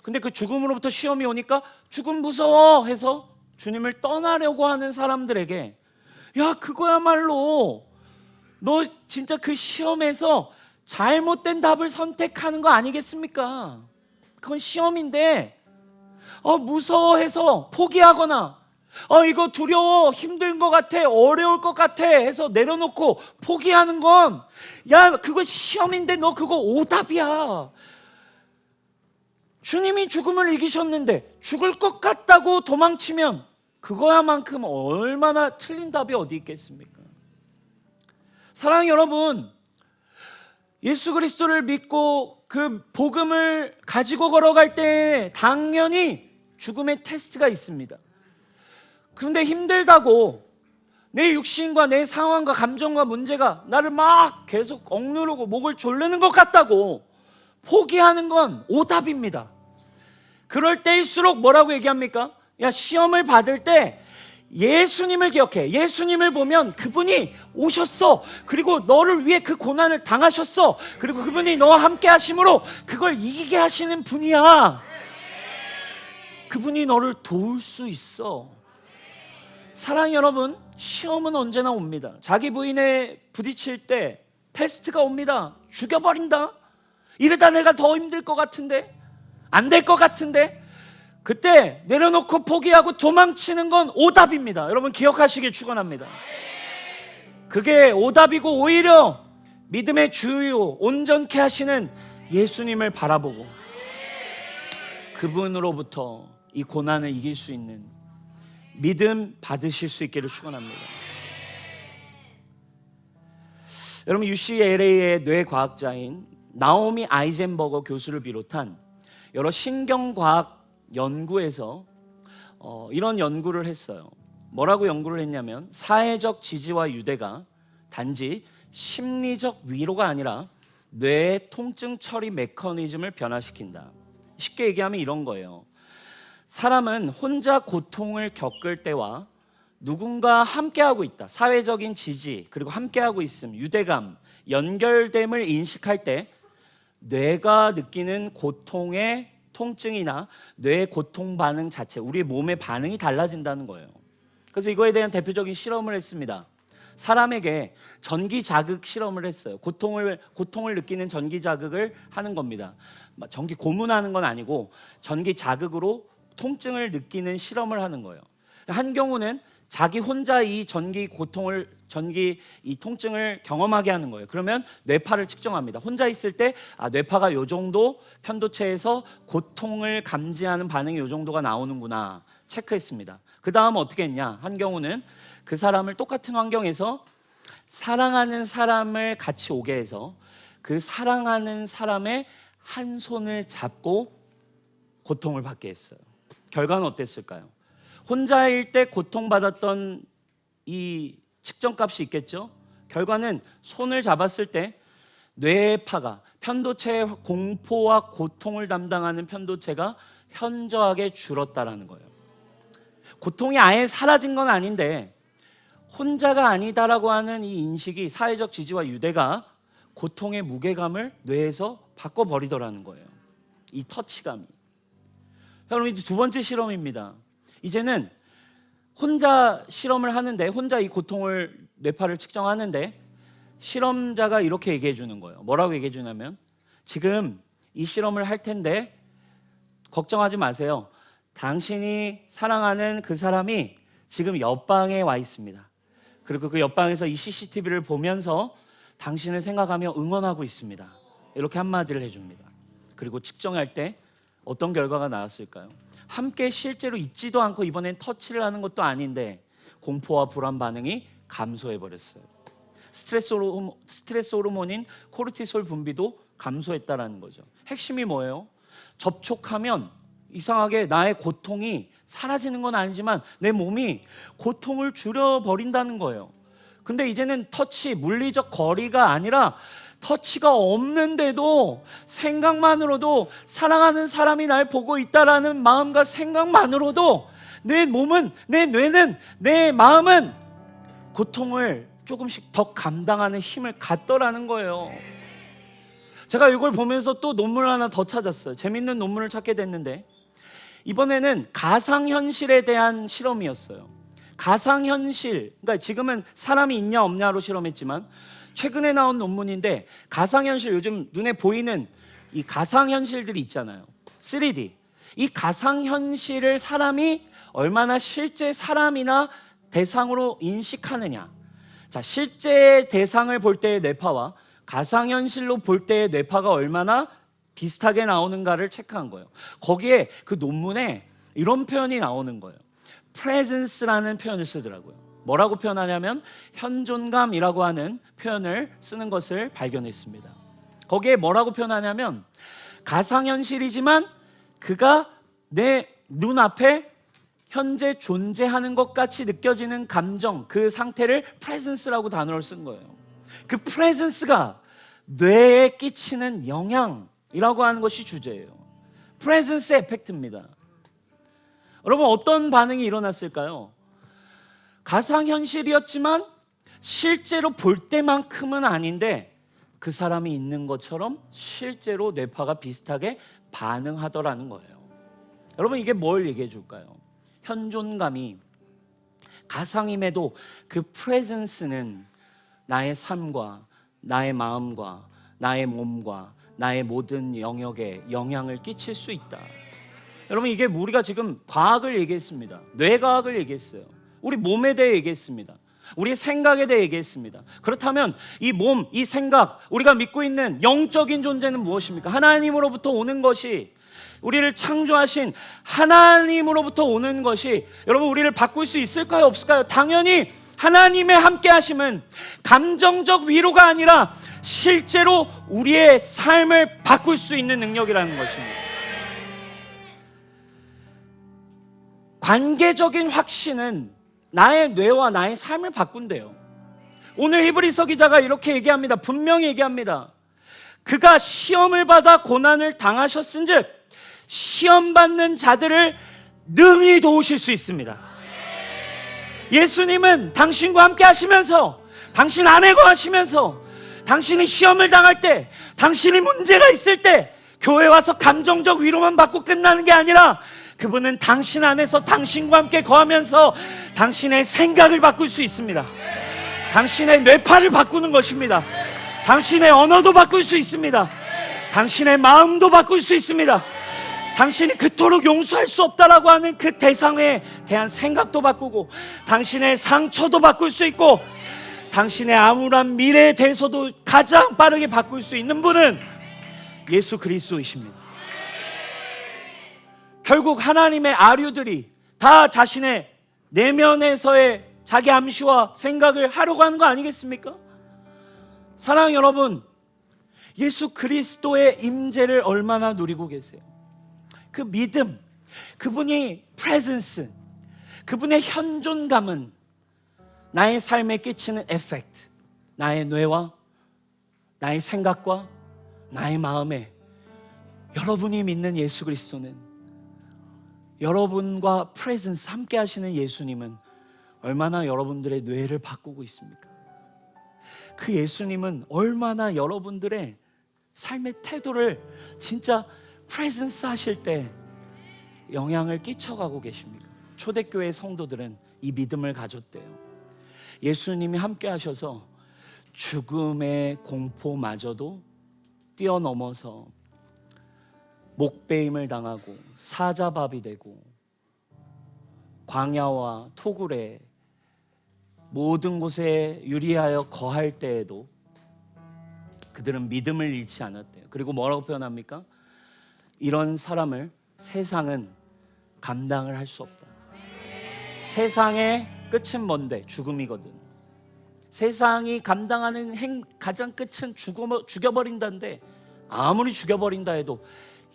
근데 그 죽음으로부터 시험이 오니까 죽음 무서워 해서 주님을 떠나려고 하는 사람들에게, 야 그거야말로 너 진짜 그 시험에서 잘못된 답을 선택하는 거 아니겠습니까? 그건 시험인데 무서워해서 포기하거나 이거 두려워, 힘든 것 같아, 어려울 것 같아 해서 내려놓고 포기하는 건, 야 그거 시험인데 너 그거 오답이야. 주님이 죽음을 이기셨는데 죽을 것 같다고 도망치면 그거야만큼 얼마나 틀린 답이 어디 있겠습니까? 사랑하는 여러분, 예수 그리스도를 믿고 그 복음을 가지고 걸어갈 때 당연히 죽음의 테스트가 있습니다. 그런데 힘들다고 내 육신과 내 상황과 감정과 문제가 나를 막 계속 억누르고 목을 조르는 것 같다고 포기하는 건 오답입니다. 그럴 때일수록 뭐라고 얘기합니까? 야 시험을 받을 때 예수님을 기억해. 예수님을 보면 그분이 오셨어. 그리고 너를 위해 그 고난을 당하셨어. 그리고 그분이 너와 함께 하심으로 그걸 이기게 하시는 분이야. 그분이 너를 도울 수 있어. 사랑 여러분, 시험은 언제나 옵니다. 자기 부인에 부딪힐 때 테스트가 옵니다. 죽여버린다. 이러다 내가 더 힘들 것 같은데, 안 될 것 같은데, 그때 내려놓고 포기하고 도망치는 건 오답입니다. 여러분 기억하시길 축원합니다. 그게 오답이고, 오히려 믿음의 주요 온전케 하시는 예수님을 바라보고 그분으로부터 이 고난을 이길 수 있는 믿음 받으실 수 있기를 축원합니다. 여러분 UCLA의 뇌과학자인 나오미 아이젠버거 교수를 비롯한 여러 신경과학 연구에서 이런 연구를 했어요. 뭐라고 연구를 했냐면, 사회적 지지와 유대가 단지 심리적 위로가 아니라 뇌의 통증 처리 메커니즘을 변화시킨다. 쉽게 얘기하면 이런 거예요. 사람은 혼자 고통을 겪을 때와 누군가 함께하고 있다, 사회적인 지지 그리고 함께하고 있음, 유대감, 연결됨을 인식할 때 뇌가 느끼는 고통의 통증이나 뇌의 고통 반응 자체, 우리의 몸의 반응이 달라진다는 거예요. 그래서 이거에 대한 대표적인 실험을 했습니다. 사람에게 전기 자극 실험을 했어요. 고통을 느끼는 전기 자극을 하는 겁니다. 전기 고문하는 건 아니고 전기 자극으로 통증을 느끼는 실험을 하는 거예요. 한 경우는 자기 혼자 이 이 통증을 경험하게 하는 거예요. 그러면 뇌파를 측정합니다. 혼자 있을 때 뇌파가 요 정도 편도체에서 고통을 감지하는 반응이 요 정도가 나오는구나 체크했습니다. 그 다음 어떻게 했냐? 한 경우는 그 사람을 똑같은 환경에서 사랑하는 사람을 같이 오게 해서 그 사랑하는 사람의 한 손을 잡고 고통을 받게 했어요. 결과는 어땠을까요? 혼자일 때 고통받았던 이 측정값이 있겠죠? 결과는 손을 잡았을 때 뇌파가, 편도체의 공포와 고통을 담당하는 편도체가 현저하게 줄었다라는 거예요. 고통이 아예 사라진 건 아닌데 혼자가 아니다라고 하는 이 인식이, 사회적 지지와 유대가 고통의 무게감을 뇌에서 바꿔버리더라는 거예요. 이 터치감이. 여러분, 이제 두 번째 실험입니다. 이제는 혼자 실험을 하는데, 혼자 이 고통을, 뇌파를 측정하는데 실험자가 이렇게 얘기해 주는 거예요. 뭐라고 얘기해 주냐면, 지금 이 실험을 할 텐데 걱정하지 마세요. 당신이 사랑하는 그 사람이 지금 옆방에 와 있습니다. 그리고 그 옆방에서 이 CCTV를 보면서 당신을 생각하며 응원하고 있습니다. 이렇게 한마디를 해줍니다. 그리고 측정할 때 어떤 결과가 나왔을까요? 함께 실제로 있지도 않고 이번엔 터치를 하는 것도 아닌데 공포와 불안 반응이 감소해버렸어요. 스트레스 호르몬인 코르티솔 분비도 감소했다라는 거죠. 핵심이 뭐예요? 접촉하면 이상하게 나의 고통이 사라지는 건 아니지만 내 몸이 고통을 줄여버린다는 거예요. 근데 이제는 터치, 물리적 거리가 아니라 터치가 없는데도 생각만으로도 사랑하는 사람이 날 보고 있다라는 마음과 생각만으로도 내 몸은, 내 뇌는, 내 마음은 고통을 조금씩 더 감당하는 힘을 갖더라는 거예요. 제가 이걸 보면서 또 논문 하나 더 찾았어요. 재밌는 논문을 찾게 됐는데, 이번에는 가상현실에 대한 실험이었어요. 가상현실, 그러니까 지금은 사람이 있냐 없냐로 실험했지만 최근에 나온 논문인데, 가상현실, 요즘 눈에 보이는 이 가상현실들이 있잖아요. 3D. 이 가상현실을 사람이 얼마나 실제 사람이나 대상으로 인식하느냐. 자, 실제 대상을 볼 때의 뇌파와 가상현실로 볼 때의 뇌파가 얼마나 비슷하게 나오는가를 체크한 거예요. 거기에 그 논문에 이런 표현이 나오는 거예요. presence라는 표현을 쓰더라고요. 뭐라고 표현하냐면 현존감이라고 하는 표현을 쓰는 것을 발견했습니다. 거기에 뭐라고 표현하냐면 가상현실이지만 그가 내 눈앞에 현재 존재하는 것 같이 느껴지는 감정, 그 상태를 presence라고 단어를 쓴 거예요. 그 presence가 뇌에 끼치는 영향이라고 하는 것이 주제예요. presence 에펙트입니다. 여러분, 어떤 반응이 일어났을까요? 가상현실이었지만 실제로 볼 때만큼은 아닌데 그 사람이 있는 것처럼 실제로 뇌파가 비슷하게 반응하더라는 거예요. 여러분, 이게 뭘 얘기해 줄까요? 현존감이 가상임에도 그 프레젠스는 나의 삶과 나의 마음과 나의 몸과 나의 모든 영역에 영향을 끼칠 수 있다. 여러분, 이게 우리가 지금 과학을 얘기했습니다. 뇌과학을 얘기했어요. 우리 몸에 대해 얘기했습니다. 우리의 생각에 대해 얘기했습니다. 그렇다면 이 몸, 이 생각, 우리가 믿고 있는 영적인 존재는 무엇입니까? 하나님으로부터 오는 것이, 우리를 창조하신 하나님으로부터 오는 것이 여러분 우리를 바꿀 수 있을까요? 없을까요? 당연히 하나님의 함께 하심은 감정적 위로가 아니라 실제로 우리의 삶을 바꿀 수 있는 능력이라는 것입니다. 관계적인 확신은 나의 뇌와 나의 삶을 바꾼대요. 오늘 히브리서 기자가 이렇게 얘기합니다. 분명히 얘기합니다. 그가 시험을 받아 고난을 당하셨은즉 시험받는 자들을 능히 도우실 수 있습니다. 예수님은 당신과 함께 하시면서, 당신 안에 거하시면서, 당신이 시험을 당할 때, 당신이 문제가 있을 때 교회 와서 감정적 위로만 받고 끝나는 게 아니라 그분은 당신 안에서 당신과 함께 거하면서 당신의 생각을 바꿀 수 있습니다. 당신의 뇌파를 바꾸는 것입니다. 당신의 언어도 바꿀 수 있습니다. 당신의 마음도 바꿀 수 있습니다. 당신이 그토록 용서할 수 없다라고 하는 그 대상에 대한 생각도 바꾸고, 당신의 상처도 바꿀 수 있고, 당신의 암울한 미래에 대해서도 가장 빠르게 바꿀 수 있는 분은 예수 그리스도이십니다. 결국 하나님의 아류들이 다 자신의 내면에서의 자기 암시와 생각을 하려고 하는 거 아니겠습니까? 사랑하는 여러분, 예수 그리스도의 임재를 얼마나 누리고 계세요? 그 믿음, 그분이 프레젠스, 그분의 현존감은 나의 삶에 끼치는 에펙트, 나의 뇌와 나의 생각과 나의 마음에, 여러분이 믿는 예수 그리스도는, 여러분과 프레젠스 함께 하시는 예수님은 얼마나 여러분들의 뇌를 바꾸고 있습니까? 그 예수님은 얼마나 여러분들의 삶의 태도를 진짜 프레젠스 하실 때 영향을 끼쳐가고 계십니까? 초대교회 성도들은 이 믿음을 가졌대요. 예수님이 함께 하셔서 죽음의 공포마저도 뛰어넘어서 목베임을 당하고 사자밥이 되고 광야와 토굴에 모든 곳에 유리하여 거할 때에도 그들은 믿음을 잃지 않았대요. 그리고 뭐라고 표현합니까? 이런 사람을 세상은 감당을 할 수 없다. 세상의 끝은 뭔데? 죽음이거든. 세상이 감당하는 가장 끝은 죽여버린다는데, 아무리 죽여버린다 해도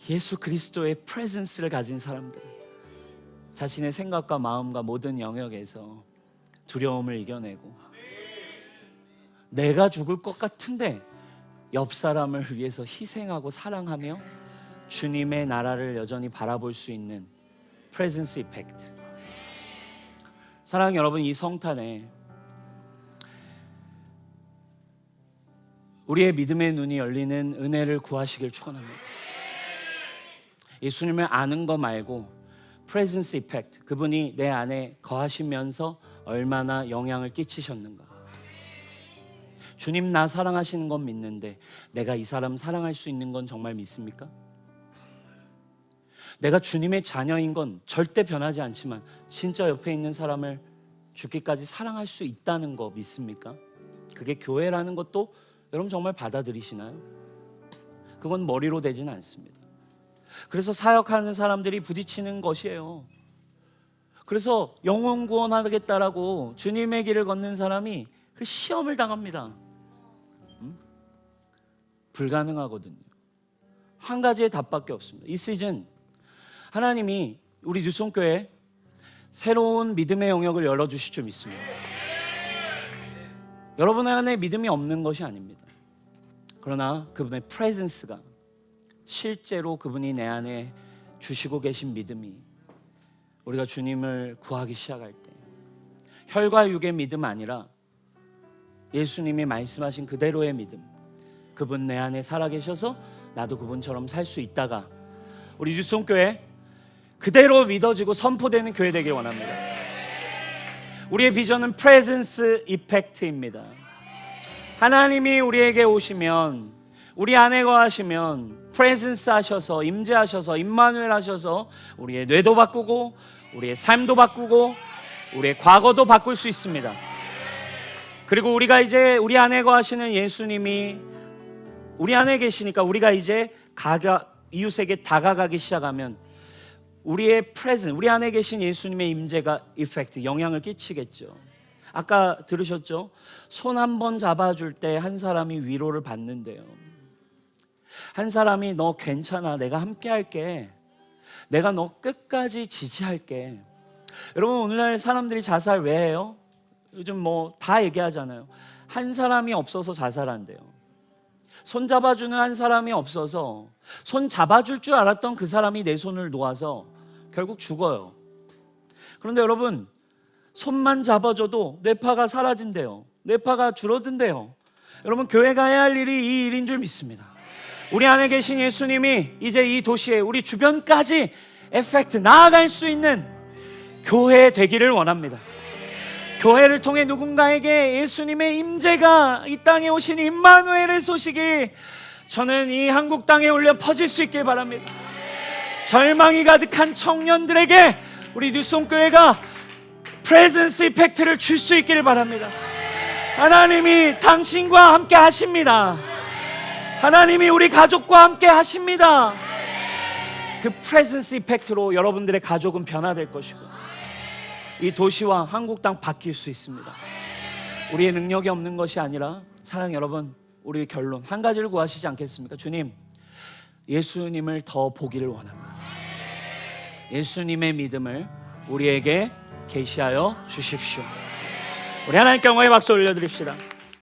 예수 그리스도의 프레젠스를 가진 사람들, 자신의 생각과 마음과 모든 영역에서 두려움을 이겨내고, 내가 죽을 것 같은데 옆 사람을 위해서 희생하고 사랑하며 주님의 나라를 여전히 바라볼 수 있는 프레젠스 이펙트. 사랑하는 여러분, 이 성탄에 우리의 믿음의 눈이 열리는 은혜를 구하시길 축원합니다. 예수님을 아는 거 말고 프레젠스 이펙트, 그분이 내 안에 거하시면서 얼마나 영향을 끼치셨는가. 주님 나 사랑하시는 건 믿는데 내가 이 사람 사랑할 수 있는 건 정말 믿습니까? 내가 주님의 자녀인 건 절대 변하지 않지만 진짜 옆에 있는 사람을 죽기까지 사랑할 수 있다는 거 믿습니까? 그게 교회라는 것도 여러분 정말 받아들이시나요? 그건 머리로 되지는 않습니다. 그래서 사역하는 사람들이 부딪히는 것이에요. 그래서 영혼 구원하겠다라고 주님의 길을 걷는 사람이 그 시험을 당합니다. 불가능하거든요. 한 가지의 답밖에 없습니다. 이 시즌 하나님이 우리 뉴송교회에 새로운 믿음의 영역을 열어주실 줄 믿습니다. 여러분 안에 믿음이 없는 것이 아닙니다. 그러나 그분의 프레젠스가, 실제로 그분이 내 안에 주시고 계신 믿음이, 우리가 주님을 구하기 시작할 때 혈과 육의 믿음 아니라 예수님이 말씀하신 그대로의 믿음, 그분 내 안에 살아계셔서 나도 그분처럼 살 수 있다가 우리 뉴송교회 그대로 믿어지고 선포되는 교회 되길 원합니다. 우리의 비전은 프레젠스 이펙트입니다. 하나님이 우리에게 오시면, 우리 안에 거하시면 프레젠스 하셔서, 임재하셔서, 임마누엘 하셔서 우리의 뇌도 바꾸고 우리의 삶도 바꾸고 우리의 과거도 바꿀 수 있습니다. 그리고 우리가 이제 우리 안에 거하시는 예수님이 우리 안에 계시니까 우리가 이제 이웃에게 다가가기 시작하면 우리의 프레젠스, 우리 안에 계신 예수님의 임재가 이펙트, 영향을 끼치겠죠. 아까 들으셨죠? 손 한 번 잡아줄 때 한 사람이 위로를 받는데요. 한 사람이 너 괜찮아, 내가 함께 할게, 내가 너 끝까지 지지할게. 여러분, 오늘날 사람들이 자살 왜 해요? 요즘 뭐 다 얘기하잖아요. 한 사람이 없어서 자살한대요. 손 잡아주는 한 사람이 없어서, 손 잡아줄 줄 알았던 그 사람이 내 손을 놓아서 결국 죽어요. 그런데 여러분, 손만 잡아줘도 뇌파가 사라진대요. 뇌파가 줄어든대요. 여러분, 교회가 해야 할 일이 이 일인 줄 믿습니다. 우리 안에 계신 예수님이 이제 이 도시에 우리 주변까지 에펙트, 나아갈 수 있는 교회 되기를 원합니다. 교회를 통해 누군가에게 예수님의 임재가, 이 땅에 오신 임마누엘의 소식이 저는 이 한국 땅에 올려 퍼질 수 있길 바랍니다. 절망이 가득한 청년들에게 우리 뉴송교회가 프레젠스 이펙트를 줄 수 있기를 바랍니다. 하나님이 당신과 함께 하십니다. 하나님이 우리 가족과 함께 하십니다. 그 프레젠스 이펙트로 여러분들의 가족은 변화될 것이고 이 도시와 한국 땅 바뀔 수 있습니다. 우리의 능력이 없는 것이 아니라, 사랑 여러분, 우리의 결론 한 가지를 구하시지 않겠습니까? 주님, 예수님을 더 보기를 원합니다. 예수님의 믿음을 우리에게 계시하여 주십시오. 우리 하나님께 영광의 박수 올려드립시다.